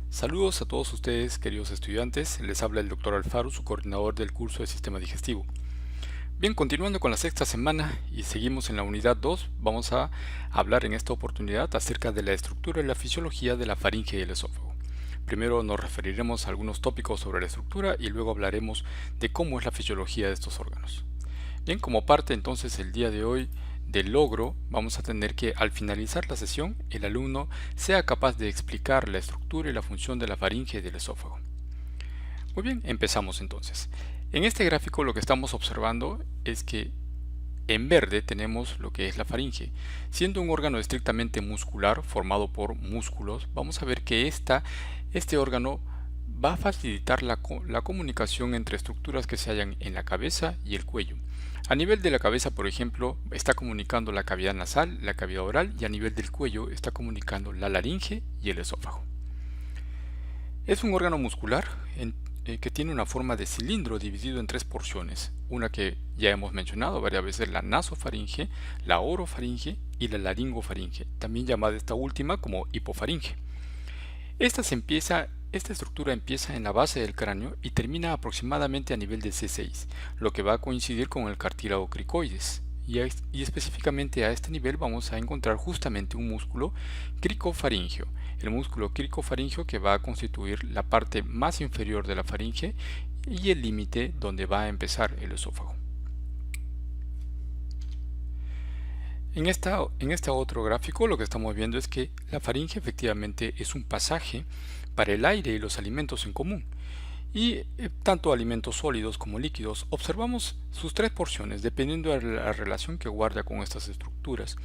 Saludos a todos ustedes, queridos estudiantes. Les habla el Dr. Alfaro, su coordinador del curso de Sistema Digestivo. Bien, continuando con la sexta semana y seguimos en la unidad 2, vamos a hablar en esta oportunidad acerca de la estructura y la fisiología de la faringe y el esófago. Primero nos referiremos a algunos tópicos sobre la estructura y luego hablaremos de cómo es la fisiología de estos órganos. Bien, como parte entonces el día de hoy del logro, vamos a tener que al finalizar la sesión, el alumno sea capaz de explicar la estructura y la función de la faringe y del esófago. Muy bien, empezamos entonces. En este gráfico lo que estamos observando es que en verde tenemos lo que es la faringe. Siendo un órgano estrictamente muscular formado por músculos, vamos a ver que este órgano va a facilitar la comunicación entre estructuras que se hallan en la cabeza y el cuello. A nivel de la cabeza, por ejemplo, está comunicando la cavidad nasal, la cavidad oral, y a nivel del cuello está comunicando la laringe y el esófago. Es un órgano muscular que tiene una forma de cilindro dividido en tres porciones, una que ya hemos mencionado varias veces: la nasofaringe, la orofaringe y la laringofaringe, también llamada esta última como hipofaringe. Esta estructura empieza en la base del cráneo y termina aproximadamente a nivel de C6, lo que va a coincidir con el cartílago cricoides. Y específicamente a este nivel vamos a encontrar justamente un músculo cricofaringeo, el músculo cricofaringeo que va a constituir la parte más inferior de la faringe y el límite donde va a empezar el esófago. En este otro gráfico lo que estamos viendo es que la faringe efectivamente es un pasaje para el aire y los alimentos en común. Y tanto alimentos sólidos como líquidos, observamos sus tres porciones dependiendo de la relación que guarda con estas estructuras.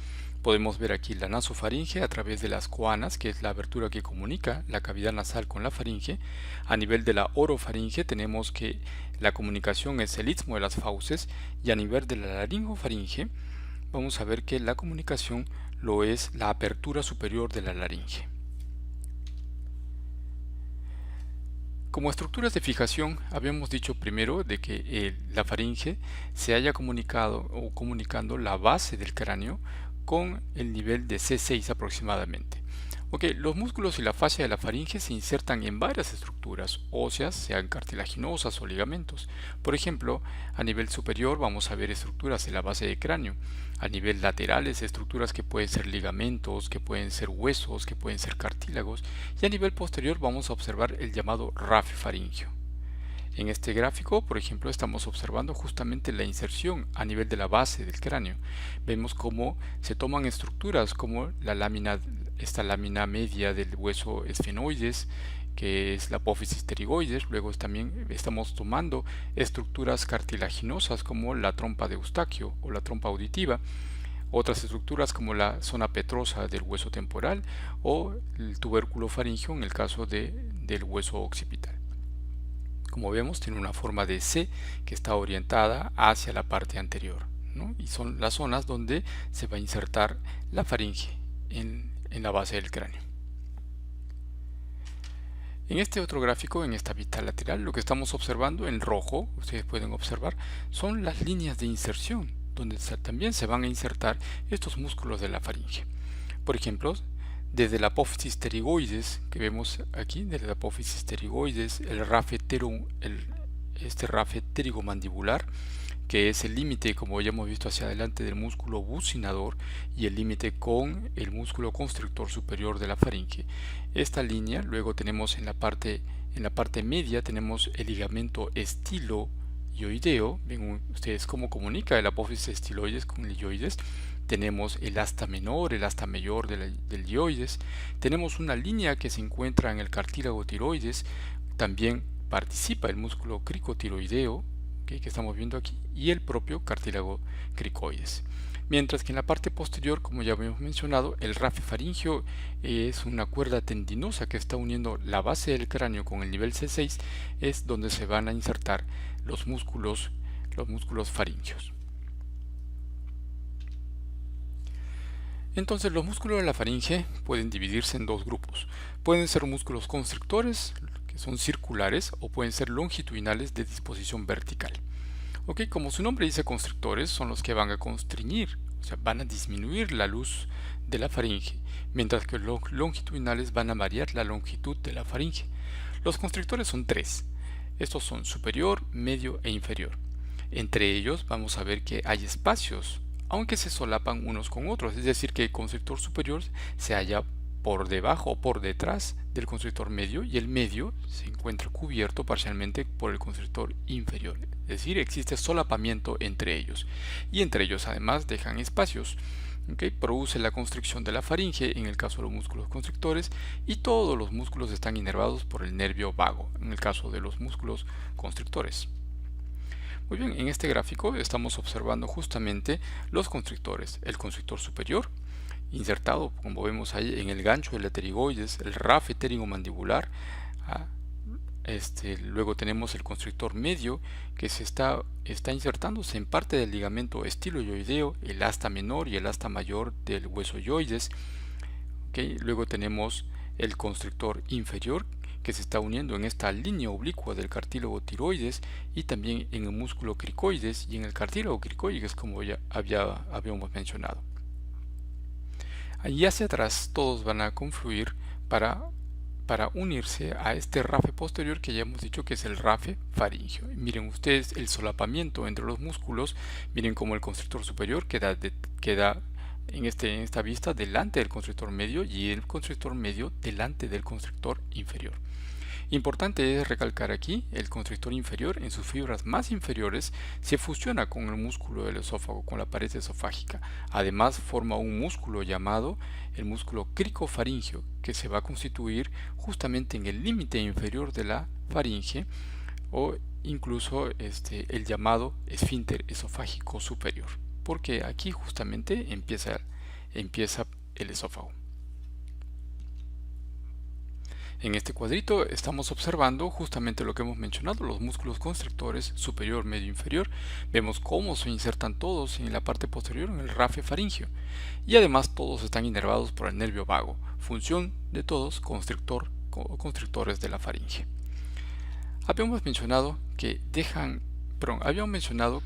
Podemos ver aquí la nasofaringe a través de las coanas, que es la abertura que comunica la cavidad nasal con la faringe. A nivel de la orofaringe tenemos que la comunicación es el istmo de las fauces, y a nivel de la laringofaringe vamos a ver que la comunicación lo es la apertura superior de la laringe. Como estructuras de fijación, habíamos dicho primero de que la faringe se haya comunicado o comunicando la base del cráneo con el nivel de C6 aproximadamente. Los músculos y la fascia de la faringe se insertan en varias estructuras óseas, sean cartilaginosas o ligamentos. Por ejemplo, a nivel superior vamos a ver estructuras en la base del cráneo. A nivel laterales, estructuras que pueden ser ligamentos, que pueden ser huesos, que pueden ser cartílagos. Y a nivel posterior vamos a observar el llamado rafe faríngeo. En este gráfico, por ejemplo, estamos observando justamente la inserción a nivel de la base del cráneo. Vemos cómo se toman estructuras como esta lámina media del hueso esfenoides, que es la apófisis pterigoides. Luego también estamos tomando estructuras cartilaginosas como la trompa de Eustaquio o la trompa auditiva. Otras estructuras como la zona petrosa del hueso temporal o el tubérculo faríngeo en el caso del hueso occipital. Como vemos, tiene una forma de C que está orientada hacia la parte anterior, ¿no? Y son las zonas donde se va a insertar la faringe en la base del cráneo. En este otro gráfico, en esta vista lateral, lo que estamos observando en rojo, ustedes pueden observar, son las líneas de inserción, donde también se van a insertar estos músculos de la faringe. Por ejemplo, desde la apófisis pterigoides, que vemos aquí, desde la apófisis pterigoides, este rafe pterigomandibular, que es el límite, como ya hemos visto, hacia adelante del músculo bucinador y el límite con el músculo constrictor superior de la faringe. Esta línea, luego tenemos en la parte media, tenemos el ligamento estiloioideo. Ven ustedes cómo comunica el apófisis estiloides con el ioides. Tenemos el asta menor, el asta mayor del ioides. Tenemos una línea que se encuentra en el cartílago tiroides. También participa el músculo cricotiroideo, que estamos viendo aquí, y el propio cartílago cricoides. Mientras que en la parte posterior, como ya habíamos mencionado, el rafe faríngeo es una cuerda tendinosa que está uniendo la base del cráneo con el nivel C6, es donde se van a insertar los músculos faríngeos. Entonces, los músculos de la faringe pueden dividirse en dos grupos. Pueden ser músculos constrictores, que son circulares, o pueden ser longitudinales de disposición vertical. Como su nombre dice, constrictores son los que van a constriñir, o sea, van a disminuir la luz de la faringe, mientras que los longitudinales van a variar la longitud de la faringe. Los constrictores son tres. Estos son superior, medio e inferior. Entre ellos vamos a ver que hay espacios, aunque se solapan unos con otros, es decir, que el constrictor superior se halla por debajo o por detrás del constrictor medio y el medio se encuentra cubierto parcialmente por el constrictor inferior. Es decir, existe solapamiento entre ellos y entre ellos además dejan espacios. Produce la constricción de la faringe en el caso de los músculos constrictores y todos los músculos están inervados por el nervio vago en el caso de los músculos constrictores. Muy bien, en este gráfico estamos observando justamente los constrictores. El constrictor superior, insertado, como vemos ahí, en el gancho del pterigoides, el rafe pterigomandibular. Luego tenemos el constrictor medio que está insertándose en parte del ligamento estiloioideo, el asta menor y el asta mayor del hueso yoides. Luego tenemos el constrictor inferior que se está uniendo en esta línea oblicua del cartílago tiroides y también en el músculo cricoides y en el cartílago cricoides, como ya habíamos mencionado. Allí hacia atrás todos van a confluir para unirse a este rafe posterior que ya hemos dicho que es el rafe faríngeo. Miren ustedes el solapamiento entre los músculos. Miren cómo el constrictor superior queda en esta vista delante del constrictor medio y el constrictor medio delante del constrictor inferior. Importante es recalcar aquí, el constrictor inferior en sus fibras más inferiores se fusiona con el músculo del esófago, con la pared esofágica. Además forma un músculo llamado el músculo cricofaríngeo, que se va a constituir justamente en el límite inferior de la faringe o incluso el llamado esfínter esofágico superior, porque aquí justamente empieza el esófago. En este cuadrito estamos observando justamente lo que hemos mencionado, los músculos constrictores superior, medio, inferior. Vemos cómo se insertan todos en la parte posterior, en el rafe faríngeo. Y además todos están inervados por el nervio vago, función de todos constrictores de la faringe. Habíamos mencionado que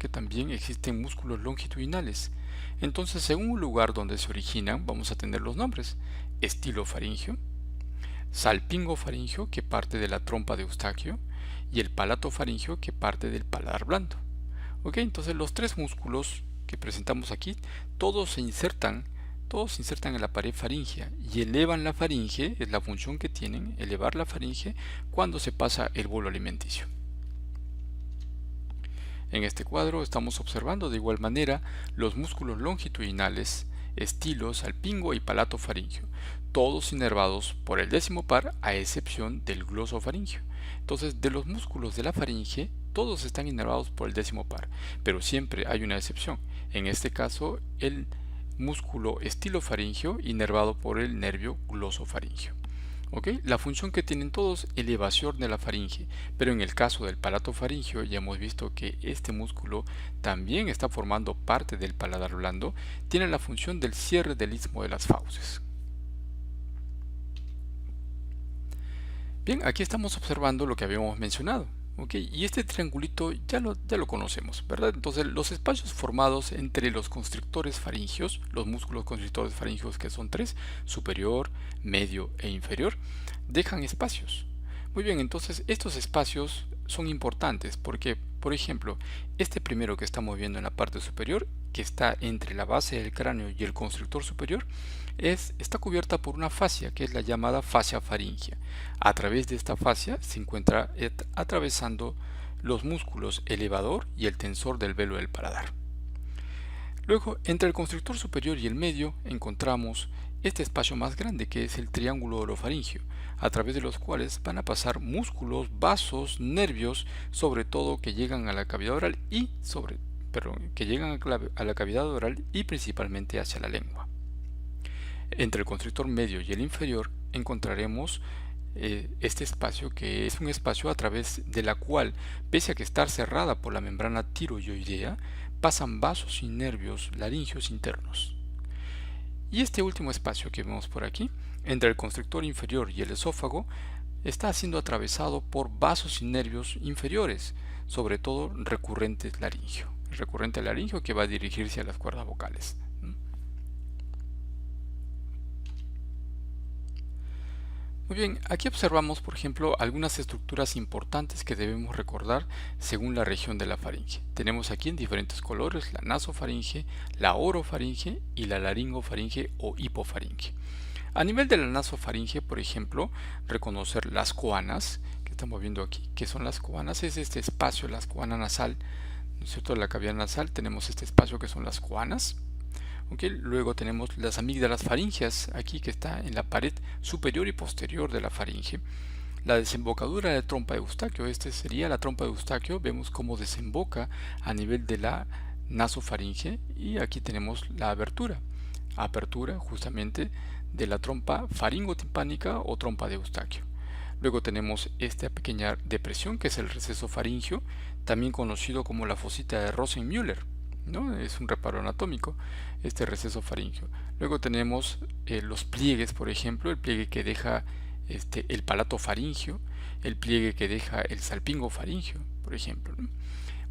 también existen músculos longitudinales. Entonces, según un lugar donde se originan, vamos a tener los nombres: estilofaríngeo, salpingofaríngeo, que parte de la trompa de Eustaquio, y el palatofaríngeo, que parte del paladar blando. Entonces los tres músculos que presentamos aquí, todos se insertan en la pared faríngea y elevan la faringe. Es la función que tienen, elevar la faringe cuando se pasa el bolo alimenticio. En este cuadro estamos observando de igual manera los músculos longitudinales, estilo, salpingo y palatofaríngeo, todos inervados por el décimo par a excepción del glosofaríngeo. Entonces, de los músculos de la faringe, todos están inervados por el décimo par, pero siempre hay una excepción. En este caso, el músculo estilofaríngeo inervado por el nervio glosofaríngeo. La función que tienen todos, elevación de la faringe, pero en el caso del palatofaríngeo ya hemos visto que este músculo también está formando parte del paladar blando, tiene la función del cierre del istmo de las fauces. Bien, aquí estamos observando lo que habíamos mencionado. Y este triangulito ya lo conocemos, ¿verdad? Entonces los espacios formados entre los constrictores faringios, los músculos constrictores faringios que son tres, superior, medio e inferior, dejan espacios. Muy bien, entonces estos espacios son importantes porque, por ejemplo, este primero que estamos viendo en la parte superior, que está entre la base del cráneo y el constrictor superior, está cubierta por una fascia que es la llamada fascia faríngea. A través de esta fascia se encuentra atravesando los músculos elevador y el tensor del velo del paladar. Luego, entre el constrictor superior y el medio encontramos este espacio más grande que es el triángulo orofaríngeo, a través de los cuales van a pasar músculos, vasos, nervios, sobre todo que llegan a la cavidad oral y principalmente hacia la lengua. Entre el constrictor medio y el inferior encontraremos este espacio, que es un espacio a través de la cual, pese a que estar cerrada por la membrana tiroidea, pasan vasos y nervios laringeos internos. Y este último espacio que vemos por aquí, entre el constrictor inferior y el esófago, está siendo atravesado por vasos y nervios inferiores, sobre todo recurrente laríngeo que va a dirigirse a las cuerdas vocales. Muy bien, aquí observamos, por ejemplo, algunas estructuras importantes que debemos recordar según la región de la faringe. Tenemos aquí en diferentes colores la nasofaringe, la orofaringe y la laringofaringe o hipofaringe. A nivel de la nasofaringe, por ejemplo, reconocer las coanas, que estamos viendo aquí. ¿Qué son las coanas? Es este espacio, la coana nasal, ¿no es cierto? La cavidad nasal, tenemos este espacio que son las coanas. ¿Okay? Luego tenemos las amígdalas faringeas, aquí que está en la pared superior y posterior de la faringe. La desembocadura de trompa de Eustaquio, este sería la trompa de Eustaquio, vemos cómo desemboca a nivel de la nasofaringe y aquí tenemos la apertura justamente de la trompa faringotimpánica o trompa de Eustaquio. Luego tenemos esta pequeña depresión que es el receso faringio, también conocido como la fosita de Rosenmüller, ¿no? Es un reparo anatómico, este receso faringio. Luego tenemos los pliegues, por ejemplo, el pliegue que deja el palato faringio, el pliegue que deja el salpingo faringio, por ejemplo, ¿no?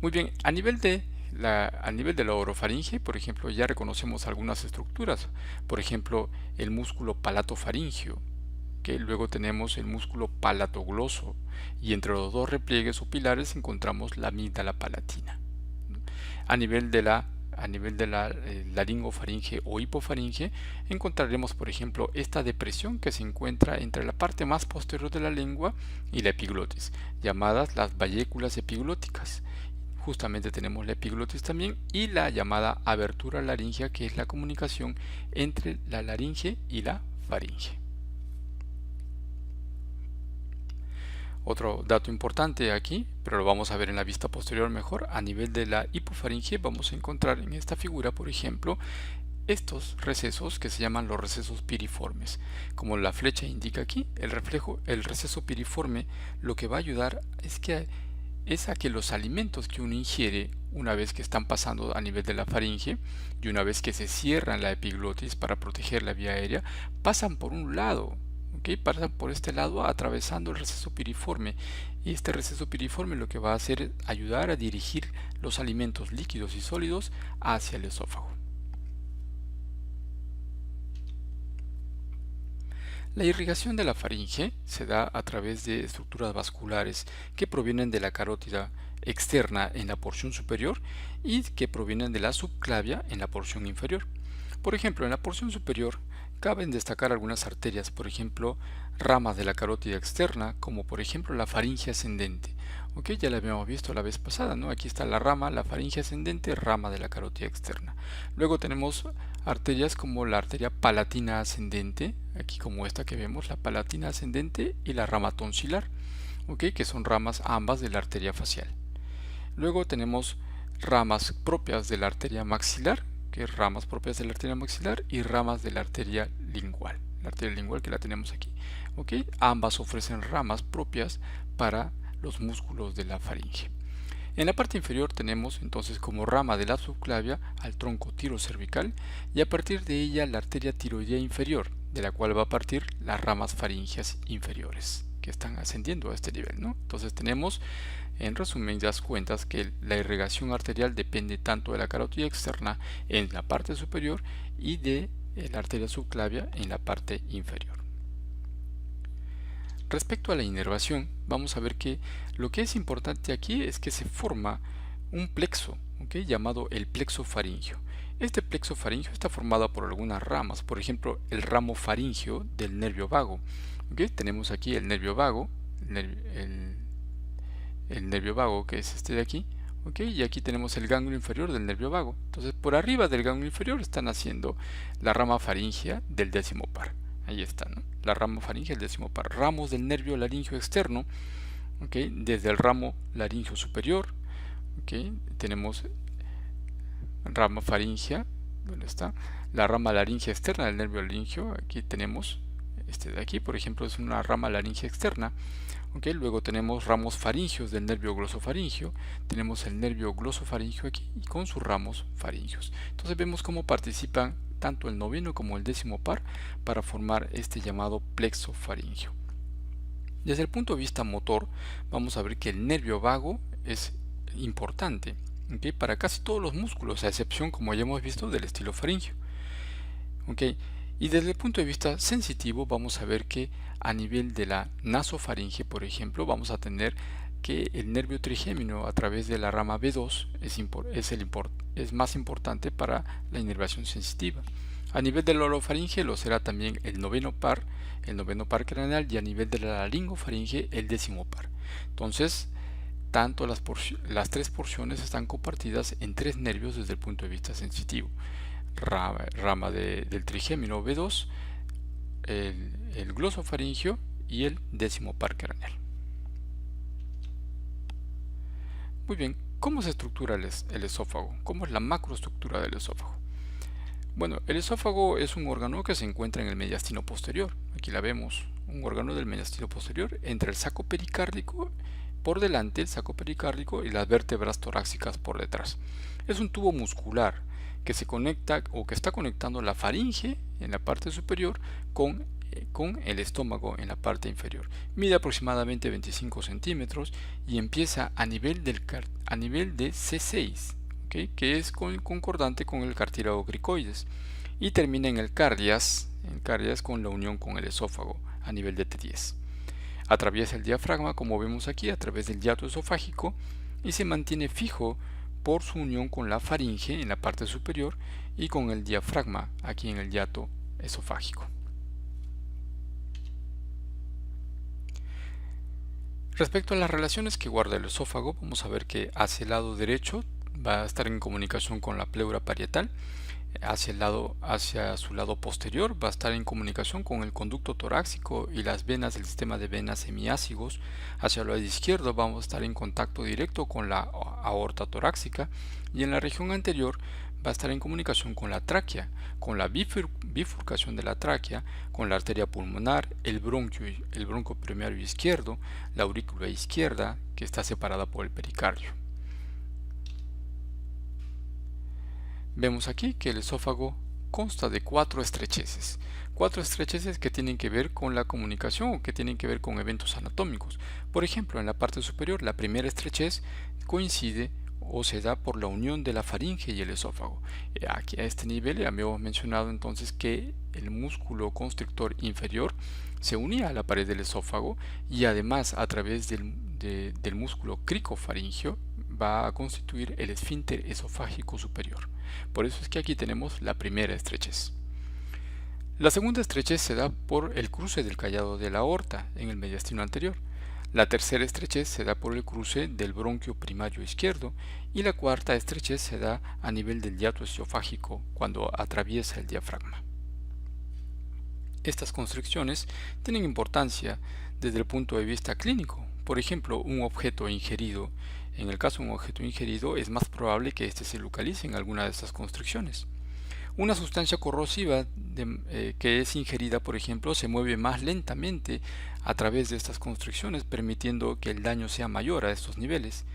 Muy bien, a nivel de la orofaringe, por ejemplo, ya reconocemos algunas estructuras, por ejemplo, el músculo palatofaringio, que luego tenemos el músculo palatogloso, y entre los dos repliegues o pilares encontramos la amígdala palatina. A nivel de la laringofaringe o hipofaringe encontraremos, por ejemplo, esta depresión que se encuentra entre la parte más posterior de la lengua y la epiglotis, llamadas las bayéculas epiglóticas. Justamente tenemos la epiglotis también y la llamada abertura laringea, que es la comunicación entre la laringe y la faringe. Otro dato importante aquí, pero lo vamos a ver en la vista posterior mejor, a nivel de la hipofaringe vamos a encontrar en esta figura, por ejemplo, estos recesos que se llaman los recesos piriformes. Como la flecha indica aquí, el receso piriforme lo que va a ayudar es a que los alimentos que uno ingiere una vez que están pasando a nivel de la faringe y una vez que se cierran la epiglotis para proteger la vía aérea, pasan por un lado. ¿Okay? Pasan por este lado atravesando el receso piriforme, y este receso piriforme lo que va a hacer es ayudar a dirigir los alimentos líquidos y sólidos hacia el esófago. La irrigación de la faringe se da a través de estructuras vasculares que provienen de la carótida externa en la porción superior y que provienen de la subclavia en la porción inferior. Por ejemplo, en la porción superior caben destacar algunas arterias, por ejemplo, ramas de la carótida externa, como por ejemplo la faringe ascendente. ¿Ok? Ya la habíamos visto la vez pasada, ¿no? Aquí está la rama, la faringe ascendente, rama de la carótida externa. Luego tenemos arterias como la arteria palatina ascendente, aquí como esta que vemos, la palatina ascendente y la rama tonsilar, ¿ok? Que son ramas ambas de la arteria facial. Luego tenemos ramas propias de la arteria maxilar, que es ramas propias de la arteria maxilar, y ramas de la arteria lingual que la tenemos aquí, ¿ok? Ambas ofrecen ramas propias para los músculos de la faringe. En la parte inferior tenemos entonces como rama de la subclavia al tronco tirocervical y a partir de ella la arteria tiroidea inferior, de la cual va a partir las ramas faringeas inferiores que están ascendiendo a este nivel, ¿no? Entonces tenemos, en resumen, das cuentas que la irrigación arterial depende tanto de la carótida externa en la parte superior y de la arteria subclavia en la parte inferior. Respecto a la inervación, vamos a ver que lo que es importante aquí es que se forma un plexo, ¿okay? Llamado el plexo faringio. Este plexo faringio está formado por algunas ramas, por ejemplo, el ramo faringio del nervio vago. ¿Okay? Tenemos aquí el nervio vago, el nervio vago que es este de aquí, ¿okay? Y aquí tenemos el ganglio inferior del nervio vago. Entonces, por arriba del ganglio inferior están haciendo la rama faringea del décimo par. Ahí está, ¿no? La rama faringea del décimo par. Ramos del nervio laringio externo, ¿okay? Desde el ramo laringio superior, ¿okay? Tenemos rama faringea, ¿dónde está? La rama laringea externa del nervio laringio, aquí tenemos este de aquí, por ejemplo, es una rama laringea externa. ¿Okay? Luego tenemos ramos faringios del nervio glosofaringio, tenemos el nervio glosofaringio aquí y con sus ramos faringios. Entonces vemos cómo participan tanto el noveno como el décimo par para formar este llamado plexo faringio. Desde el punto de vista motor, vamos a ver que el nervio vago es importante, ¿okay? Para casi todos los músculos, a excepción, como ya hemos visto, del estilofaringio. ¿Okay? Y desde el punto de vista sensitivo vamos a ver que a nivel de la nasofaringe, por ejemplo, vamos a tener que el nervio trigémino a través de la rama B2 es más importante para la inervación sensitiva. A nivel de la orofaringe lo será también el noveno par craneal, y a nivel de la laringofaringe el décimo par. Entonces, tanto las tres porciones están compartidas en tres nervios desde el punto de vista sensitivo. Rama del trigémino B2, el glosofaringio y el décimo par craneal. Muy bien, ¿cómo se estructura el esófago? ¿Cómo es la macroestructura del esófago? Bueno, el esófago es un órgano que se encuentra en el mediastino posterior. Aquí la vemos, un órgano del mediastino posterior entre el saco pericárdico por delante, el saco pericárdico, y las vértebras torácicas por detrás. Es un tubo muscular que se conecta o que está conectando la faringe en la parte superior con el estómago en la parte inferior. Mide aproximadamente 25 centímetros y empieza a nivel de C6, ¿okay?, que es concordante con el cartílago cricoides, y termina en el cardias con la unión con el esófago a nivel de T10. Atraviesa el diafragma, como vemos aquí, a través del hiato esofágico, y se mantiene fijo por su unión con la faringe en la parte superior y con el diafragma aquí en el hiato esofágico. Respecto a las relaciones que guarda el esófago, vamos a ver que hacia el lado derecho va a estar en comunicación con la pleura parietal, hacia su lado posterior va a estar en comunicación con el conducto torácico y las venas del sistema de venas semiácigos. Hacia el lado izquierdo vamos a estar en contacto directo con la aorta torácica, y en la región anterior va a estar en comunicación con la tráquea, con la bifurcación de la tráquea, con la arteria pulmonar, el bronco primario izquierdo, la aurícula izquierda, que está separada por el pericardio. Vemos aquí que el esófago consta de cuatro estrecheces que tienen que ver con la comunicación o que tienen que ver con eventos anatómicos. Por ejemplo, en la parte superior, la primera estrechez coincide o se da por la unión de la faringe y el esófago. Aquí a este nivel ya habíamos mencionado entonces que el músculo constrictor inferior se unía a la pared del esófago, y además a través del músculo cricofaringio va a constituir el esfínter esofágico superior. Por eso es que aquí tenemos la primera estrechez. La segunda estrechez se da por el cruce del callado de la aorta en el mediastino anterior. La tercera estrechez se da por el cruce del bronquio primario izquierdo, y la cuarta estrechez se da a nivel del hiato esofágico cuando atraviesa el diafragma. Estas constricciones tienen importancia desde el punto de vista clínico. Por ejemplo, un objeto ingerido. En el caso de un objeto ingerido, es más probable que éste se localice en alguna de estas constricciones. Una sustancia corrosiva que es ingerida, por ejemplo, se mueve más lentamente a través de estas constricciones, permitiendo que el daño sea mayor a estos niveles.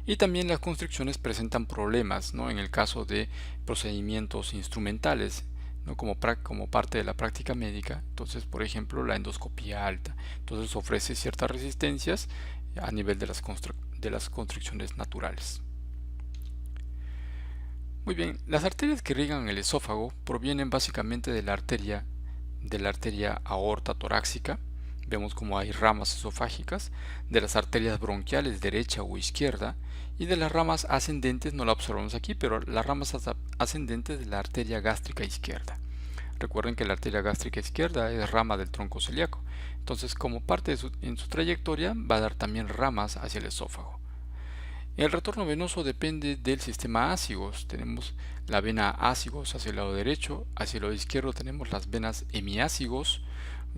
Y también las constricciones presentan problemas, ¿no?, en el caso de procedimientos instrumentales, ¿no?, como parte de la práctica médica. Entonces, por ejemplo, la endoscopía alta. Entonces ofrece ciertas resistencias a nivel de las constricciones naturales. Muy bien, las arterias que irrigan el esófago provienen básicamente de la arteria aorta torácica. Vemos como hay ramas esofágicas, de las arterias bronquiales derecha o izquierda, y de las ramas ascendentes, no la observamos aquí, pero las ramas ascendentes de la arteria gástrica izquierda. Recuerden que la arteria gástrica izquierda es rama del tronco celíaco. Entonces, como parte en su trayectoria, va a dar también ramas hacia el esófago. El retorno venoso depende del sistema ácigos. Tenemos la vena ácigos hacia el lado derecho, hacia el lado izquierdo tenemos las venas hemiácigos,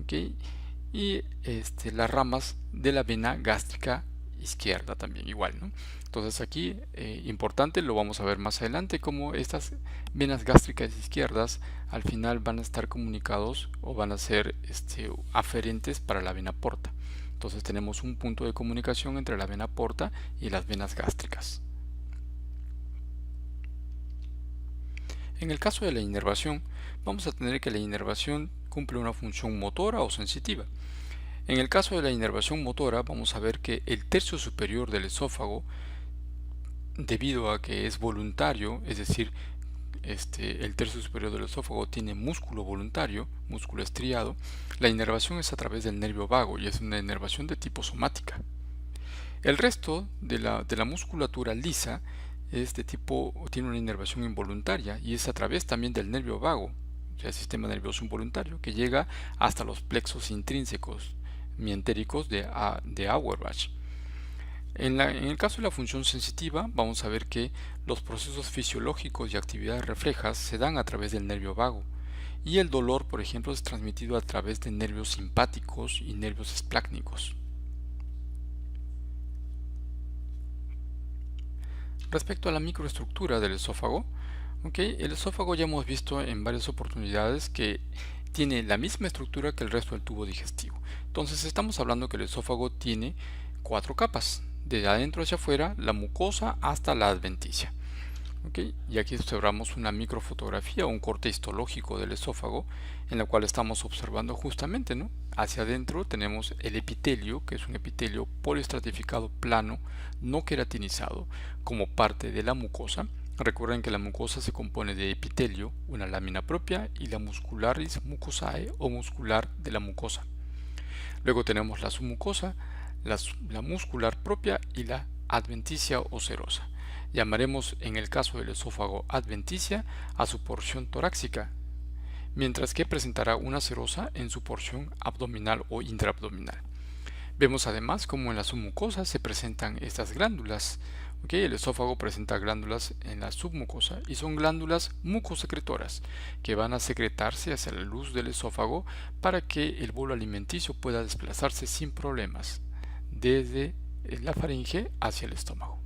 ¿okay?, y las ramas de la vena gástrica izquierda también igual, ¿no? Entonces aquí, importante, lo vamos a ver más adelante, como estas venas gástricas izquierdas al final van a estar comunicados o van a ser aferentes para la vena porta. Entonces tenemos un punto de comunicación entre la vena porta y las venas gástricas. En el caso de la inervación, vamos a tener que la inervación cumple una función motora o sensitiva. En el caso de la inervación motora, vamos a ver que el tercio superior del esófago, debido a que es voluntario, es decir, el tercio superior del esófago tiene músculo voluntario, músculo estriado, la inervación es a través del nervio vago y es una inervación de tipo somática. El resto de la musculatura lisa es de tipo, tiene una inervación involuntaria y es a través también del nervio vago, o sea, el sistema nervioso involuntario, que llega hasta los plexos intrínsecos mientéricos de Auerbach. En el caso de la función sensitiva, vamos a ver que los procesos fisiológicos y actividades reflejas se dan a través del nervio vago, y el dolor, por ejemplo, es transmitido a través de nervios simpáticos y nervios esplácnicos. Respecto a la microestructura del esófago, el esófago ya hemos visto en varias oportunidades que tiene la misma estructura que el resto del tubo digestivo. Entonces estamos hablando que el esófago tiene 4 capas, de adentro hacia afuera, la mucosa hasta la adventicia. Y aquí observamos una microfotografía, un corte histológico del esófago, en la cual estamos observando justamente, ¿no? Hacia adentro tenemos el epitelio, que es un epitelio poliestratificado plano, no queratinizado, como parte de la mucosa. Recuerden que la mucosa se compone de epitelio, una lámina propia, y la muscularis mucosae o muscular de la mucosa. Luego tenemos la submucosa, la muscular propia y la adventicia o serosa. Llamaremos en el caso del esófago adventicia a su porción torácica, mientras que presentará una serosa en su porción abdominal o intraabdominal. Vemos además cómo en la submucosa se presentan estas glándulas. El esófago presenta glándulas en la submucosa y son glándulas mucosecretoras que van a secretarse hacia la luz del esófago para que el bolo alimenticio pueda desplazarse sin problemas desde la faringe hacia el estómago.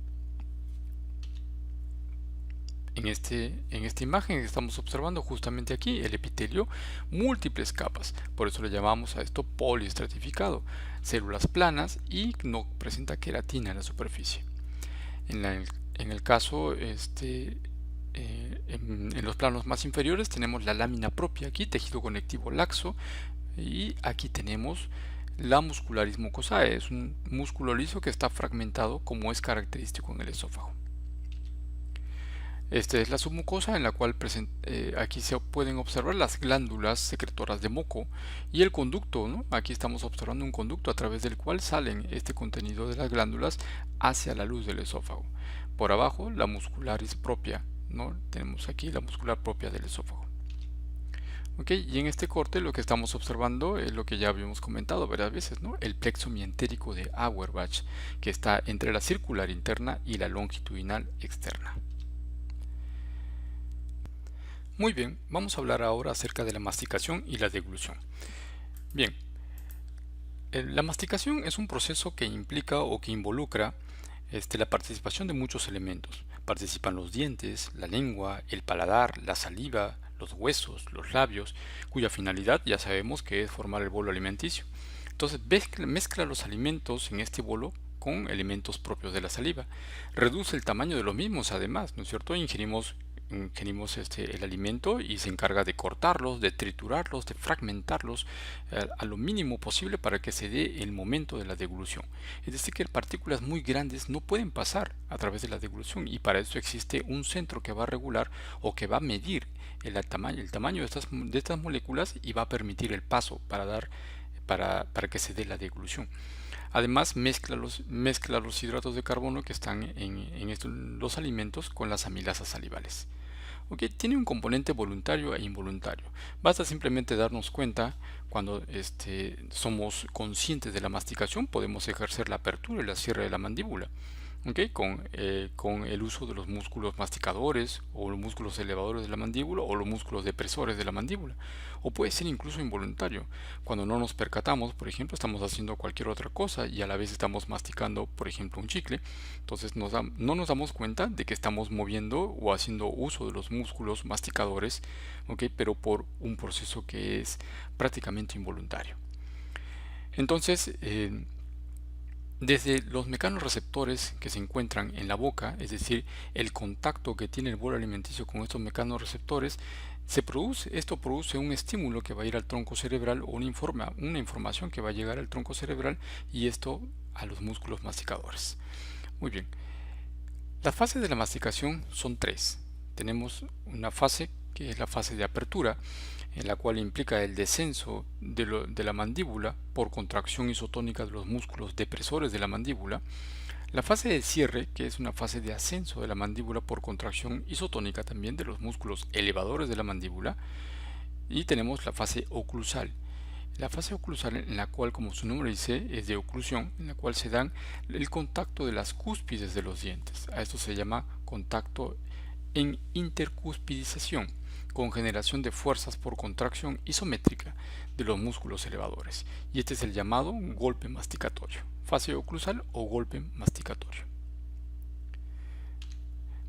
En esta imagen estamos observando justamente aquí el epitelio, múltiples capas, por eso le llamamos a esto poliestratificado, células planas y no presenta queratina en la superficie. En el caso, en los planos más inferiores tenemos la lámina propia aquí, tejido conectivo laxo, y aquí tenemos la muscularis mucosae, es un músculo liso que está fragmentado como es característico en el esófago. Esta es la submucosa en la cual aquí se pueden observar las glándulas secretoras de moco y el conducto, ¿no? Aquí estamos observando un conducto a través del cual salen este contenido de las glándulas hacia la luz del esófago. Por abajo la muscularis propia, ¿no? Tenemos aquí la muscular propia del esófago. Y en este corte lo que estamos observando es lo que ya habíamos comentado varias veces, ¿no? El plexo mientérico de Auerbach, que está entre la circular interna y la longitudinal externa. Muy bien, vamos a hablar ahora acerca de la masticación y la deglución. Bien, la masticación es un proceso que implica o que involucra la participación de muchos elementos. Participan los dientes, la lengua, el paladar, la saliva, los huesos, los labios, cuya finalidad ya sabemos que es formar el bolo alimenticio. Entonces mezcla los alimentos en este bolo con elementos propios de la saliva. Reduce el tamaño de los mismos además, ¿no es cierto? Ingerimos el alimento y se encarga de cortarlos, de triturarlos, de fragmentarlos a lo mínimo posible para que se dé el momento de la deglución. Es decir, que partículas muy grandes no pueden pasar a través de la deglución y para eso existe un centro que va a regular o que va a medir el tamaño de estas moléculas y va a permitir el paso para que se dé la deglución. Además, mezcla los hidratos de carbono que están en los alimentos con las amilasas salivales. Tiene un componente voluntario e involuntario. Basta simplemente darnos cuenta cuando somos conscientes de la masticación, podemos ejercer la apertura y la cierre de la mandíbula. Con el uso de los músculos masticadores o los músculos elevadores de la mandíbula o los músculos depresores de la mandíbula, o puede ser incluso involuntario cuando no nos percatamos. Por ejemplo, estamos haciendo cualquier otra cosa y a la vez estamos masticando, por ejemplo, un chicle. Entonces no nos damos cuenta de que estamos moviendo o haciendo uso de los músculos masticadores, pero por un proceso que es prácticamente involuntario. Entonces desde los mecanorreceptores que se encuentran en la boca, es decir, el contacto que tiene el bolo alimenticio con estos mecanorreceptores, esto produce un estímulo que va a ir al tronco cerebral o una información que va a llegar al tronco cerebral y esto a los músculos masticadores. Muy bien, las fases de la masticación son tres. tenemos una fase que es la fase de apertura, en la cual implica el descenso de la mandíbula por contracción isotónica de los músculos depresores de la mandíbula. La fase de cierre, que es una fase de ascenso de la mandíbula por contracción isotónica también de los músculos elevadores de la mandíbula. Y tenemos la fase oclusal. La fase oclusal, en la cual, como su nombre dice, es de oclusión, en la cual se dan el contacto de las cúspides de los dientes. A esto se llama contacto en intercuspidización, con generación de fuerzas por contracción isométrica de los músculos elevadores. Y este es el llamado golpe masticatorio. Fase oclusal o golpe masticatorio.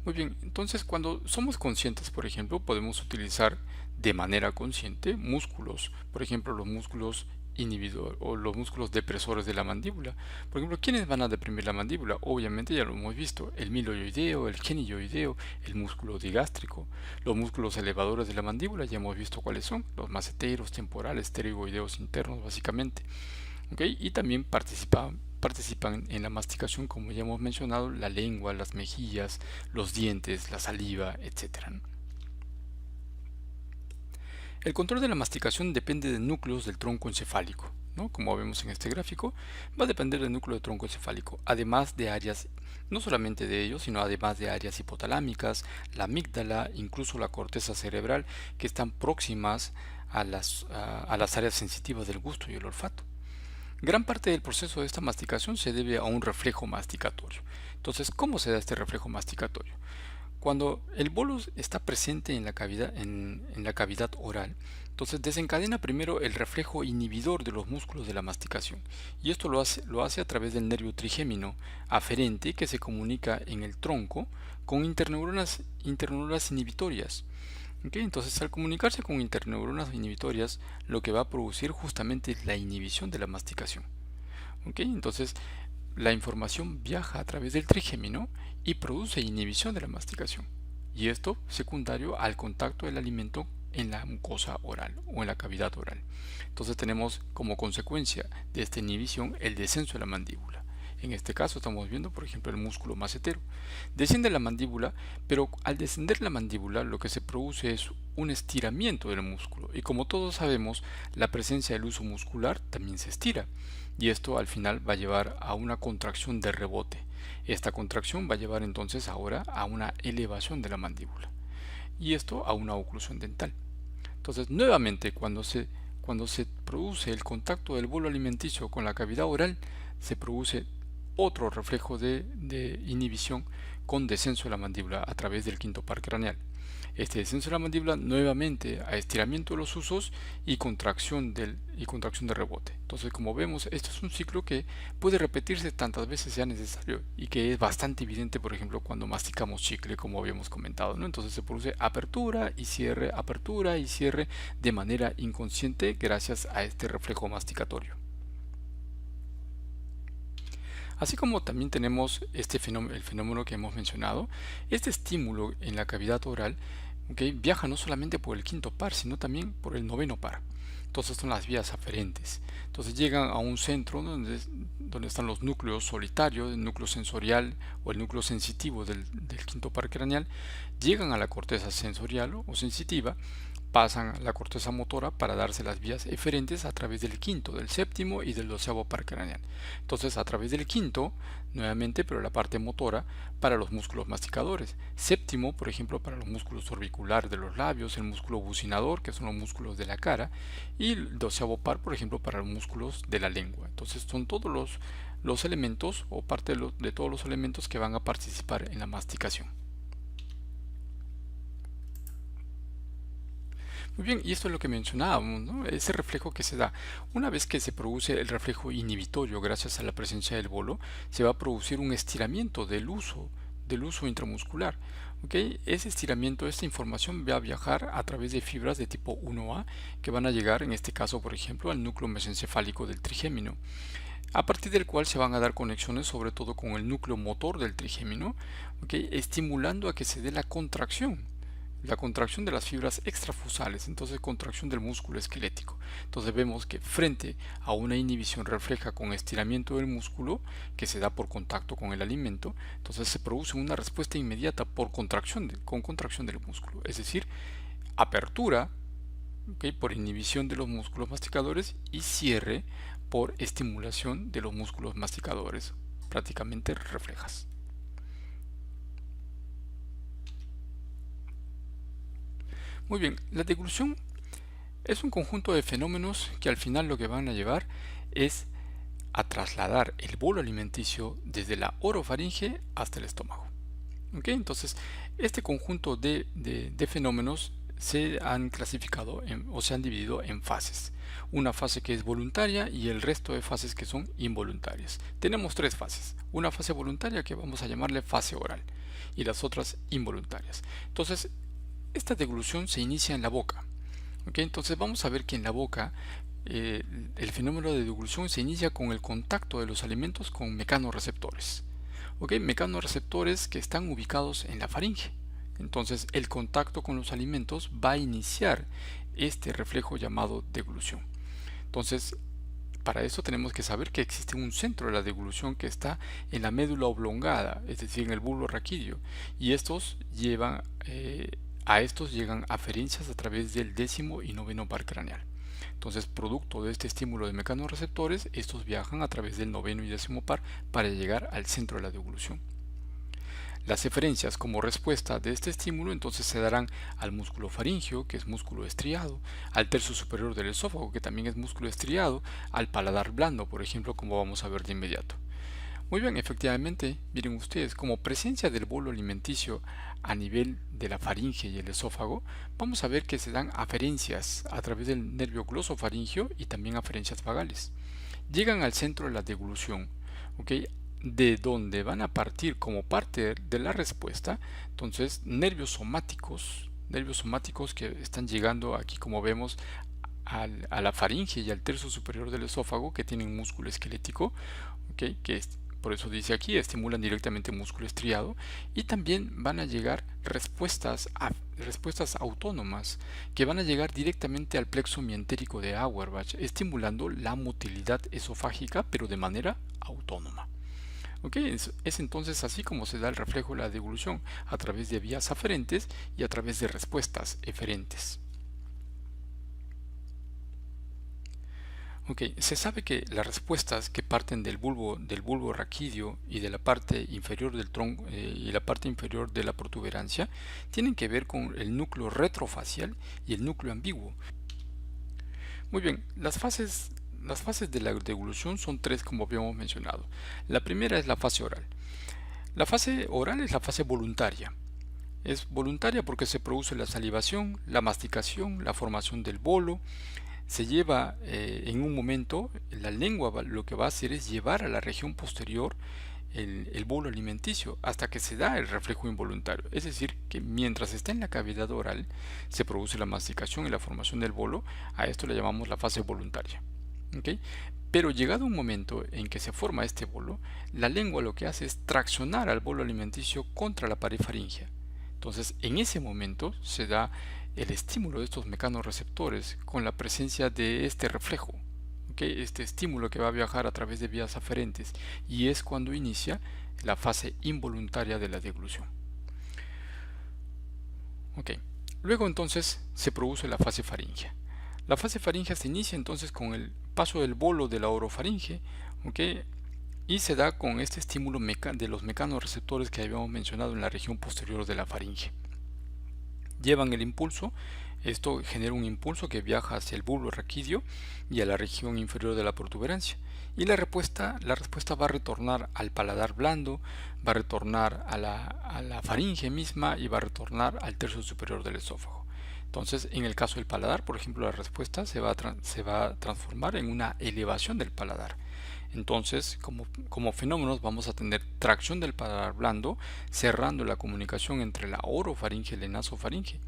Muy bien, entonces cuando somos conscientes, por ejemplo, podemos utilizar de manera consciente músculos, por ejemplo, los músculos inhibidores o los músculos depresores de la mandíbula. Por ejemplo, ¿quiénes van a deprimir la mandíbula? Obviamente ya lo hemos visto, el miloioideo, el genioideo, el músculo digástrico. Los músculos elevadores de la mandíbula ya hemos visto cuáles son, los maceteros, temporales, pterygoideos internos básicamente. ¿Okay? Y también participan en la masticación, como ya hemos mencionado, la lengua, las mejillas, los dientes, la saliva, etc. El control de la masticación depende de núcleos del tronco encefálico, ¿no? Como vemos en este gráfico, va a depender del núcleo del tronco encefálico, además de áreas, no solamente de ellos, sino además de áreas hipotalámicas, la amígdala, incluso la corteza cerebral, que están próximas a las áreas sensitivas del gusto y el olfato. Gran parte del proceso de esta masticación se debe a un reflejo masticatorio. Entonces, ¿cómo se da este reflejo masticatorio? Cuando el bolus está presente en la cavidad oral, entonces desencadena primero el reflejo inhibidor de los músculos de la masticación, y esto lo hace a través del nervio trigémino aferente, que se comunica en el tronco con interneuronas inhibitorias. ¿Okay? Entonces, al comunicarse con interneuronas inhibitorias, lo que va a producir justamente es la inhibición de la masticación. ¿Okay? Entonces, la información viaja a través del trigémino y produce inhibición de la masticación. Y esto secundario al contacto del alimento en la mucosa oral o en la cavidad oral. Entonces tenemos como consecuencia de esta inhibición el descenso de la mandíbula. En este caso estamos viendo, por ejemplo, el músculo macetero. Desciende la mandíbula, pero al descender la mandíbula lo que se produce es un estiramiento del músculo. Y como todos sabemos, la presencia del uso muscular también se estira. Y esto al final va a llevar a una contracción de rebote. Esta contracción va a llevar entonces ahora a una elevación de la mandíbula. Y esto a una oclusión dental. Entonces, nuevamente, cuando se produce el contacto del bolo alimenticio con la cavidad oral, se produce otro reflejo de inhibición con descenso de la mandíbula a través del quinto par craneal. Este descenso de la mandíbula nuevamente a estiramiento de los usos y contracción de rebote. Entonces, como vemos, esto es un ciclo que puede repetirse tantas veces sea necesario y que es bastante evidente, por ejemplo, cuando masticamos chicle, como habíamos comentado, ¿no? Entonces se produce apertura y cierre de manera inconsciente gracias a este reflejo masticatorio. Así como también tenemos el fenómeno que hemos mencionado, este estímulo en la cavidad oral, viaja no solamente por el quinto par, sino también por el noveno par. Entonces son las vías aferentes. Entonces llegan a un centro donde están los núcleos solitarios, el núcleo sensorial o el núcleo sensitivo del quinto par craneal, llegan a la corteza sensorial o sensitiva, pasan a la corteza motora para darse las vías eferentes a través del quinto, del séptimo y del doceavo par craneal. Entonces, a través del quinto, nuevamente, pero la parte motora para los músculos masticadores. Séptimo, por ejemplo, para los músculos orbiculares de los labios, el músculo bucinador, que son los músculos de la cara, y el doceavo par, por ejemplo, para los músculos de la lengua. Entonces, son todos los elementos o parte de todos los elementos que van a participar en la masticación. Muy bien, y esto es lo que mencionábamos, ¿no? Ese reflejo que se da. Una vez que se produce el reflejo inhibitorio gracias a la presencia del bolo, se va a producir un estiramiento del uso intramuscular. ¿Okay? Ese estiramiento, esta información va a viajar a través de fibras de tipo 1A que van a llegar, en este caso, por ejemplo, al núcleo mesencefálico del trigémino, a partir del cual se van a dar conexiones sobre todo con el núcleo motor del trigémino, ¿okay? Estimulando a que se dé la contracción la contracción de las fibras extrafusales, entonces contracción del músculo esquelético. Entonces vemos que frente a una inhibición refleja con estiramiento del músculo que se da por contacto con el alimento, entonces se produce una respuesta inmediata por contracción con contracción del músculo, es decir, apertura, por inhibición de los músculos masticadores, y cierre por estimulación de los músculos masticadores, prácticamente reflejas. Muy bien, la deglución es un conjunto de fenómenos que al final lo que van a llevar es a trasladar el bolo alimenticio desde la orofaringe hasta el estómago. Entonces, este conjunto de fenómenos se han clasificado o se han dividido en fases. Una fase que es voluntaria y el resto de fases que son involuntarias. Tenemos tres fases. Una fase voluntaria que vamos a llamarle fase oral y las otras involuntarias. Entonces, esta deglución se inicia en la boca. Entonces vamos a ver que en la boca el fenómeno de deglución se inicia con el contacto de los alimentos con mecanorreceptores. Mecanorreceptores que están ubicados en la faringe. Entonces el contacto con los alimentos va a iniciar este reflejo llamado deglución. Entonces, para eso tenemos que saber que existe un centro de la deglución que está en la médula oblongada, es decir, en el bulbo raquídeo, y estos llegan aferencias a través del 10º y 9º par craneal. Entonces, producto de este estímulo de mecanorreceptores, estos viajan a través del 9º y 10º par para llegar al centro de la deglución. Las eferencias como respuesta de este estímulo entonces se darán al músculo faríngeo, que es músculo estriado, al tercio superior del esófago, que también es músculo estriado, al paladar blando, por ejemplo, como vamos a ver de inmediato. Muy bien, efectivamente, miren ustedes, como presencia del bolo alimenticio a nivel de la faringe y el esófago, vamos a ver que se dan aferencias a través del nervio glosofaringeo y también aferencias vagales. Llegan al centro de la deglución, de donde van a partir como parte de la respuesta, entonces nervios somáticos que están llegando aquí, como vemos, a la faringe y al tercio superior del esófago, que tienen músculo esquelético, por eso dice aquí, estimulan directamente el músculo estriado, y también van a llegar respuestas autónomas que van a llegar directamente al plexo mientérico de Auerbach, estimulando la motilidad esofágica, pero de manera autónoma. Es entonces así como se da el reflejo de la deglución, a través de vías aferentes y a través de respuestas eferentes. Se sabe que las respuestas que parten del bulbo raquídeo y de la parte inferior del tronco y la parte inferior de la protuberancia tienen que ver con el núcleo retrofacial y el núcleo ambiguo. Muy bien, las fases de la deglución son tres, como habíamos mencionado. La primera es la fase oral. La fase oral es la fase voluntaria. Es voluntaria porque se produce la salivación, la masticación, la formación del bolo. Se lleva en un momento, la lengua lo que va a hacer es llevar a la región posterior el bolo alimenticio hasta que se da el reflejo involuntario. Es decir, que mientras está en la cavidad oral se produce la masticación y la formación del bolo. A esto le llamamos la fase voluntaria. Pero llegado un momento en que se forma este bolo, la lengua lo que hace es traccionar al bolo alimenticio contra la pared faríngea. Entonces, en ese momento se da el estímulo de estos mecanorreceptores con la presencia de este reflejo, este estímulo que va a viajar a través de vías aferentes, y es cuando inicia la fase involuntaria de la deglución. Luego entonces se produce la fase faríngea. La fase faríngea se inicia entonces con el paso del bolo de la orofaringe, y se da con este estímulo de los mecanorreceptores que habíamos mencionado en la región posterior de la faringe. Llevan el impulso, esto genera un impulso que viaja hacia el bulbo raquídeo y a la región inferior de la protuberancia, y la respuesta va a retornar al paladar blando, va a retornar a la faringe misma y va a retornar al tercio superior del esófago. Entonces, en el caso del paladar, por ejemplo, la respuesta se va a transformar en una elevación del paladar. Entonces, como fenómenos, vamos a tener tracción del paladar blando, cerrando la comunicación entre la orofaringe y la nasofaringe.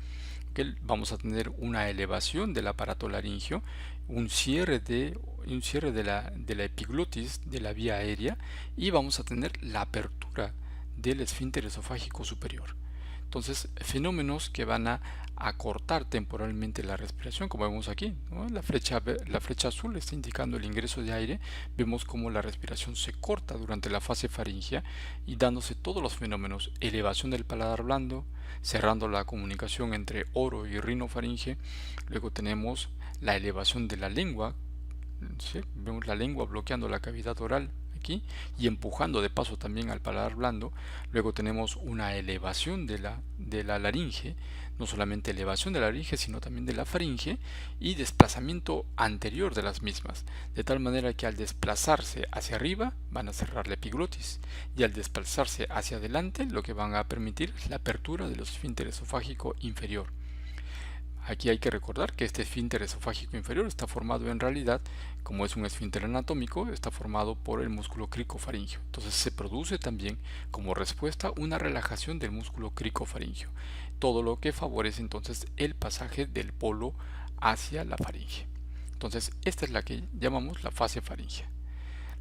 Vamos a tener una elevación del aparato laringio, un cierre de la epiglotis, de la vía aérea, y vamos a tener la apertura del esfínter esofágico superior. Entonces, fenómenos que van a acortar temporalmente la respiración, como vemos aquí, ¿no? La flecha azul está indicando el ingreso de aire. Vemos cómo la respiración se corta durante la fase faríngea y dándose todos los fenómenos: elevación del paladar blando, cerrando la comunicación entre oro y rinofaringe. Luego tenemos la elevación de la lengua, ¿sí? Vemos la lengua bloqueando la cavidad oral aquí y empujando de paso también al paladar blando. Luego tenemos una elevación de la laringe, no solamente elevación de la laringe, sino también de la faringe, y desplazamiento anterior de las mismas, de tal manera que al desplazarse hacia arriba van a cerrar la epiglotis, y al desplazarse hacia adelante lo que van a permitir es la apertura del esfínter esofágico inferior. Aquí hay que recordar que este esfínter esofágico inferior está formado en realidad, como es un esfínter anatómico, está formado por el músculo cricofaringio. Entonces se produce también como respuesta una relajación del músculo cricofaringio, todo lo que favorece entonces el pasaje del bolo hacia la faringe. Entonces esta es la que llamamos la fase faríngea.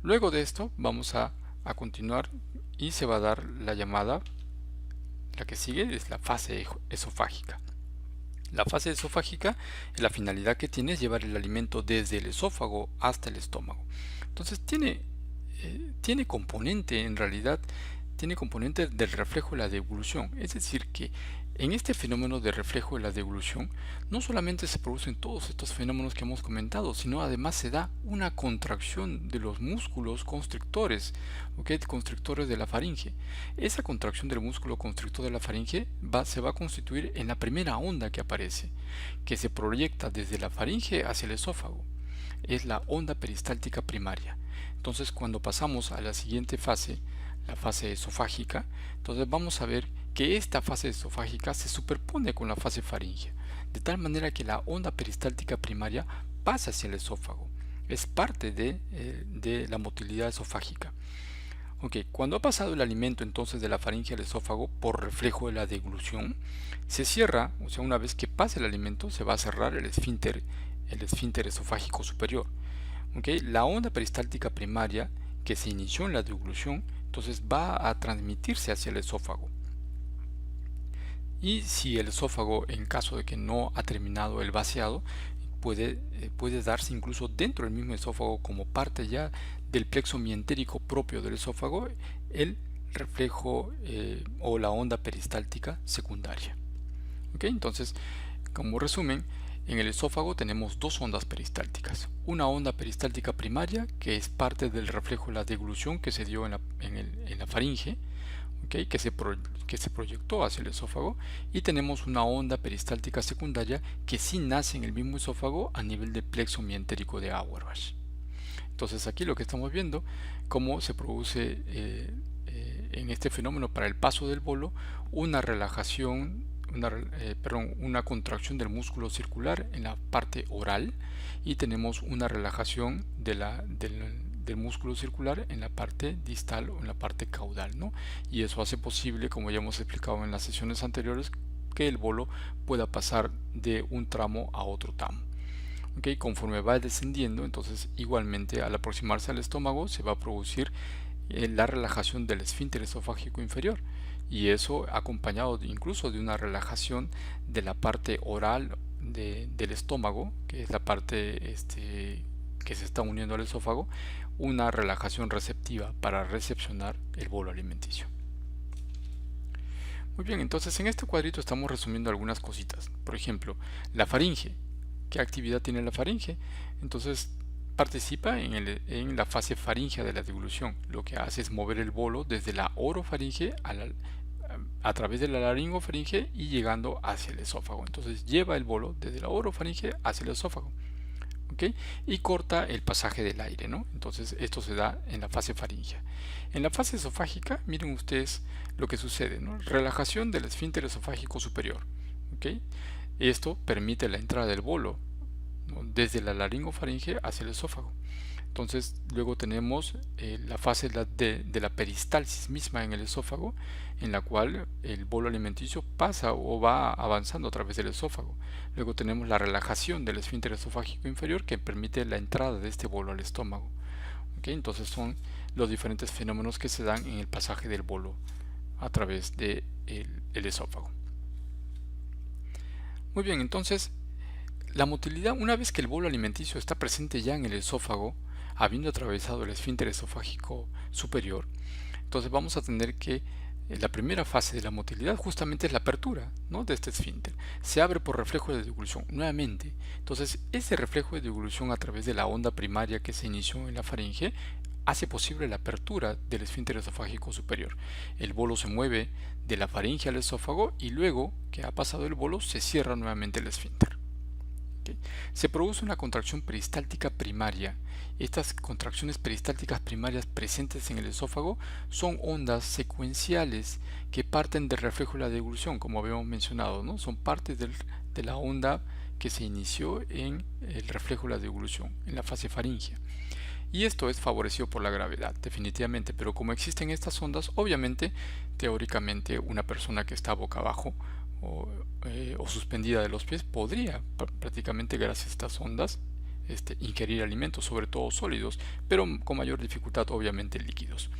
Luego de esto vamos a continuar y se va a dar la llamada, la que sigue es la fase esofágica. La fase esofágica, la finalidad que tiene es llevar el alimento desde el esófago hasta el estómago. Entonces tiene componente, en realidad, tiene componente del reflejo de la devolución. Es decir, que en este fenómeno de reflejo de la devolución no solamente se producen todos estos fenómenos que hemos comentado, sino además se da una contracción de los músculos constrictores, constrictores de la faringe. Esa contracción del músculo constrictor de la faringe se va a constituir en la primera onda que aparece, que se proyecta desde la faringe hacia el esófago. Es la onda peristáltica primaria. Entonces, cuando pasamos a la siguiente fase, la fase esofágica, entonces vamos a ver que esta fase esofágica se superpone con la fase faríngea, de tal manera que la onda peristáltica primaria pasa hacia el esófago. Es parte de la motilidad esofágica. Cuando ha pasado el alimento entonces de la faringe al esófago por reflejo de la deglución, se cierra, o sea, una vez que pase el alimento, se va a cerrar el esfínter esofágico superior. La onda peristáltica primaria que se inició en la deglución, entonces va a transmitirse hacia el esófago. Y si el esófago, en caso de que no ha terminado el vaciado, puede darse incluso dentro del mismo esófago, como parte ya del plexo mientérico propio del esófago, el reflejo o la onda peristáltica secundaria. Entonces, como resumen, en el esófago tenemos dos ondas peristálticas. Una onda peristáltica primaria, que es parte del reflejo de la deglución que se dio en la faringe, que se proyectó hacia el esófago, y tenemos una onda peristáltica secundaria que sí nace en el mismo esófago a nivel del plexo mientérico de Auerbach. Entonces aquí lo que estamos viendo, cómo se produce en este fenómeno para el paso del bolo una relajación, una contracción del músculo circular en la parte oral, y tenemos una relajación del músculo circular en la parte distal o en la parte caudal, ¿no? Y eso hace posible, como ya hemos explicado en las sesiones anteriores, que el bolo pueda pasar de un tramo a otro tramo. Conforme va descendiendo, entonces igualmente al aproximarse al estómago se va a producir la relajación del esfínter esofágico inferior, y eso acompañado incluso de una relajación de la parte oral del estómago, que es la parte que se está uniendo al esófago, una relajación receptiva para recepcionar el bolo alimenticio. Muy bien, entonces en este cuadrito estamos resumiendo algunas cositas. Por ejemplo, la faringe. ¿Qué actividad tiene la faringe? Entonces participa en la fase faríngea de la deglución. Lo que hace es mover el bolo desde la orofaringe a través de la laringofaringe y llegando hacia el esófago. Entonces lleva el bolo desde la orofaringe hacia el esófago. Y corta el pasaje del aire, ¿no? Entonces esto se da en la fase faríngea. En la fase esofágica, miren ustedes lo que sucede, ¿no? Relajación del esfínter esofágico superior. Esto permite la entrada del bolo, ¿no?, desde la laringofaringe hacia el esófago. Entonces luego tenemos la fase de la peristalsis misma en el esófago, en la cual el bolo alimenticio pasa o va avanzando a través del esófago. Luego tenemos la relajación del esfínter esofágico inferior, que permite la entrada de este bolo al estómago. Entonces son los diferentes fenómenos que se dan en el pasaje del bolo a través del el esófago. Muy bien, entonces la motilidad, una vez que el bolo alimenticio está presente ya en el esófago, habiendo atravesado el esfínter esofágico superior, entonces vamos a tener que la primera fase de la motilidad justamente es la apertura, ¿no?, de este esfínter. Se abre por reflejo de deglución nuevamente. Entonces ese reflejo de deglución a través de la onda primaria que se inició en la faringe hace posible la apertura del esfínter esofágico superior. El bolo se mueve de la faringe al esófago y luego que ha pasado el bolo se cierra nuevamente el esfínter. Se produce una contracción peristáltica primaria. Estas contracciones peristálticas primarias presentes en el esófago son ondas secuenciales que parten del reflejo de la deglución, como habíamos mencionado, ¿no? Son partes de la onda que se inició en el reflejo de la deglución, en la fase faríngea. Y esto es favorecido por la gravedad, definitivamente, pero como existen estas ondas, obviamente, teóricamente, una persona que está boca abajo o suspendida de los pies podría prácticamente gracias a estas ondas ingerir alimentos, sobre todo sólidos, pero con mayor dificultad obviamente líquidos,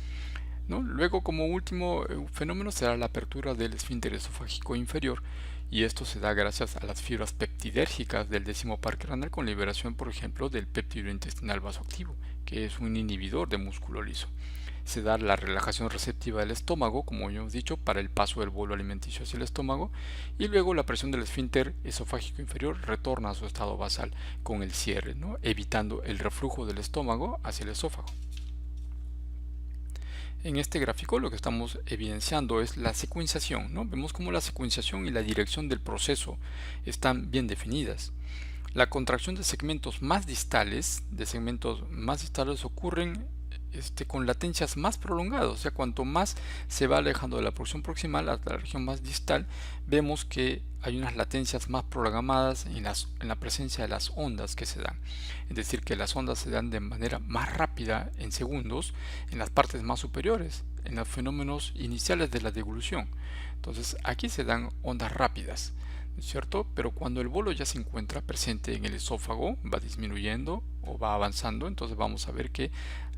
¿no? Luego, como último fenómeno, se da la apertura del esfínter esofágico inferior, y esto se da gracias a las fibras peptidérgicas del décimo par craneal con liberación, por ejemplo, del péptido intestinal vasoactivo, que es un inhibidor de músculo liso. Se da la relajación receptiva del estómago, como ya hemos dicho, para el paso del bolo alimenticio hacia el estómago, y luego la presión del esfínter esofágico inferior retorna a su estado basal con el cierre, ¿no?, evitando el reflujo del estómago hacia el esófago. En este gráfico lo que estamos evidenciando es la secuenciación, ¿no? Vemos cómo la secuenciación y la dirección del proceso están bien definidas. La contracción de segmentos más distales, ocurren con latencias más prolongadas. O sea, cuanto más se va alejando de la porción proximal hasta la región más distal, vemos que hay unas latencias más prolongadas en la presencia de las ondas que se dan. Es decir, que las ondas se dan de manera más rápida, en segundos, en las partes más superiores, en los fenómenos iniciales de la deglución. Entonces aquí se dan ondas rápidas, ¿cierto? Pero cuando el bolo ya se encuentra presente en el esófago, va disminuyendo o va avanzando, entonces vamos a ver que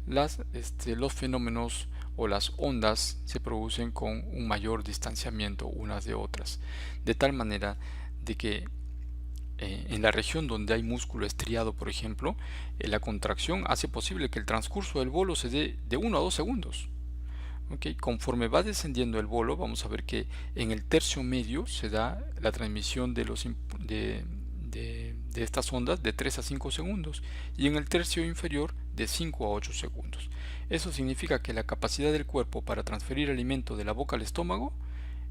los fenómenos o las ondas se producen con un mayor distanciamiento unas de otras, de tal manera de que en la región donde hay músculo estriado, por ejemplo, la contracción hace posible que el transcurso del bolo se dé de 1 a 2 segundos. Okay. Conforme va descendiendo el bolo, vamos a ver que en el tercio medio se da la transmisión de estas ondas de 3 a 5 segundos y en el tercio inferior de 5 a 8 segundos. Eso significa que la capacidad del cuerpo para transferir alimento de la boca al estómago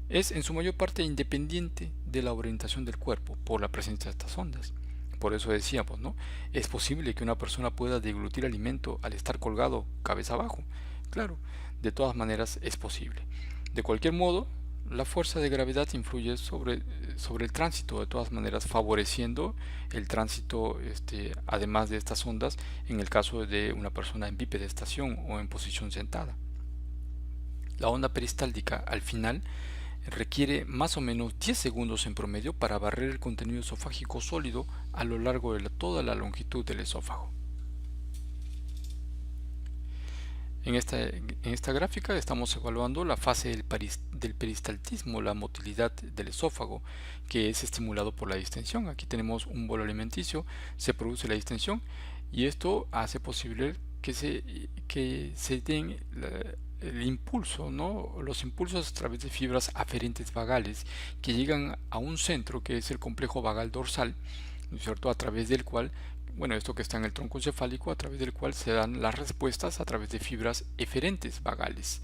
es en su mayor parte independiente de la orientación del cuerpo por la presencia de estas ondas. Por eso decíamos, ¿no? Es posible que una persona pueda deglutir alimento al estar colgado cabeza abajo. Claro, de todas maneras es posible. De cualquier modo, la fuerza de gravedad influye sobre el tránsito, de todas maneras favoreciendo el tránsito, además de estas ondas, en el caso de una persona en bipedestación o en posición sentada. La onda peristáltica al final requiere más o menos 10 segundos en promedio para barrer el contenido esofágico sólido a lo largo de toda la longitud del esófago. En esta gráfica estamos evaluando la fase del peristaltismo, la motilidad del esófago, que es estimulado por la distensión. Aquí tenemos un bolo alimenticio, se produce la distensión y esto hace posible que se den el impulso, ¿no? Los impulsos a través de fibras aferentes vagales que llegan a un centro que es el complejo vagal dorsal, ¿no es cierto?, a través del cual, bueno, esto que está en el tronco encefálico, a través del cual se dan las respuestas a través de fibras eferentes vagales,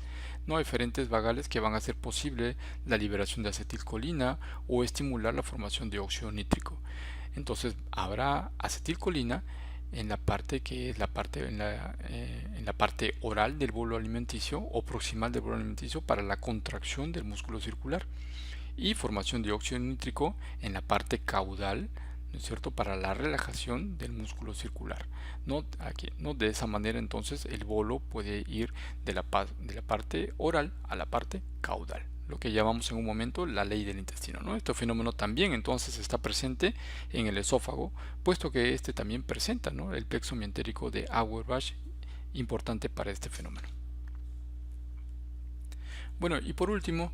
no eferentes vagales, que van a hacer posible la liberación de acetilcolina o estimular la formación de óxido nítrico. Entonces habrá acetilcolina en la parte que es en la parte oral del bolo alimenticio o proximal del bolo alimenticio para la contracción del músculo circular, y formación de óxido nítrico en la parte caudal, ¿no es cierto?, para la relajación del músculo circular. De esa manera entonces el bolo puede ir de la parte oral a la parte caudal, lo que llamamos en un momento la ley del intestino, ¿no? Este fenómeno también entonces está presente en el esófago, puesto que este también presenta, ¿no?, el plexo mientérico de Auerbach, importante para este fenómeno. Bueno, y por último,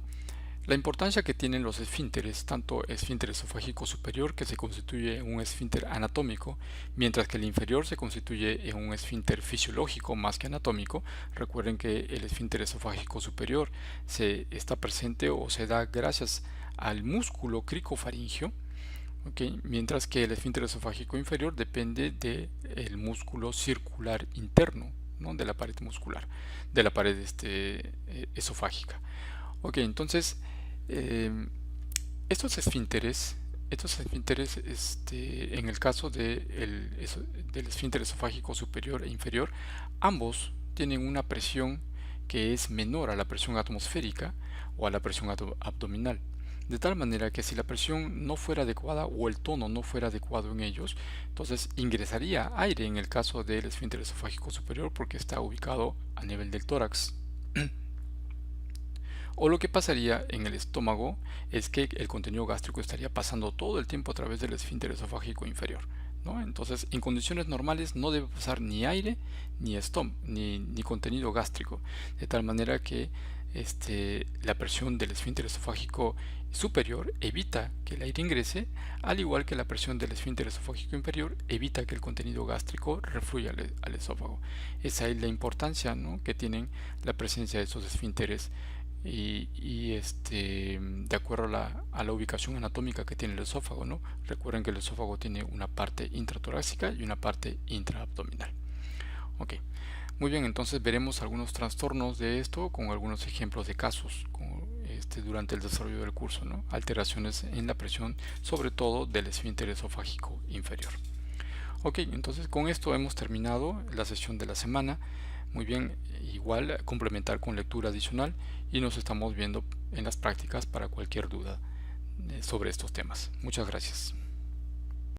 La importancia que tienen los esfínteres, tanto esfínter esofágico superior, que se constituye en un esfínter anatómico, mientras que el inferior se constituye en un esfínter fisiológico más que anatómico. Recuerden que el esfínter esofágico superior se está presente o se da gracias al músculo cricofaringio, mientras que el esfínter esofágico inferior depende del músculo circular interno, ¿no? De la pared muscular, de la pared esofágica. Entonces, eh, estos esfínteres, en el caso del esfínter esofágico superior e inferior, ambos tienen una presión que es menor a la presión atmosférica o a la presión abdominal. De tal manera que si la presión no fuera adecuada o el tono no fuera adecuado en ellos, entonces ingresaría aire en el caso del esfínter esofágico superior porque está ubicado a nivel del tórax. O lo que pasaría en el estómago es que el contenido gástrico estaría pasando todo el tiempo a través del esfínter esofágico inferior, ¿no? Entonces, en condiciones normales no debe pasar ni aire ni contenido gástrico, de tal manera que la presión del esfínter esofágico superior evita que el aire ingrese, al igual que la presión del esfínter esofágico inferior evita que el contenido gástrico refluya al esófago. Esa es la importancia, ¿no?, que tienen la presencia de esos esfínteres de acuerdo a la ubicación anatómica que tiene el esófago, ¿no? Recuerden que el esófago tiene una parte intratorácica y una parte intraabdominal. Ok, muy bien, entonces veremos algunos trastornos de esto con algunos ejemplos de casos durante el desarrollo del curso, ¿no? Alteraciones en la presión, sobre todo del esfínter esofágico inferior. Ok, entonces con esto hemos terminado la sesión de la semana. Muy bien, igual complementar con lectura adicional y nos estamos viendo en las prácticas para cualquier duda sobre estos temas. Muchas gracias.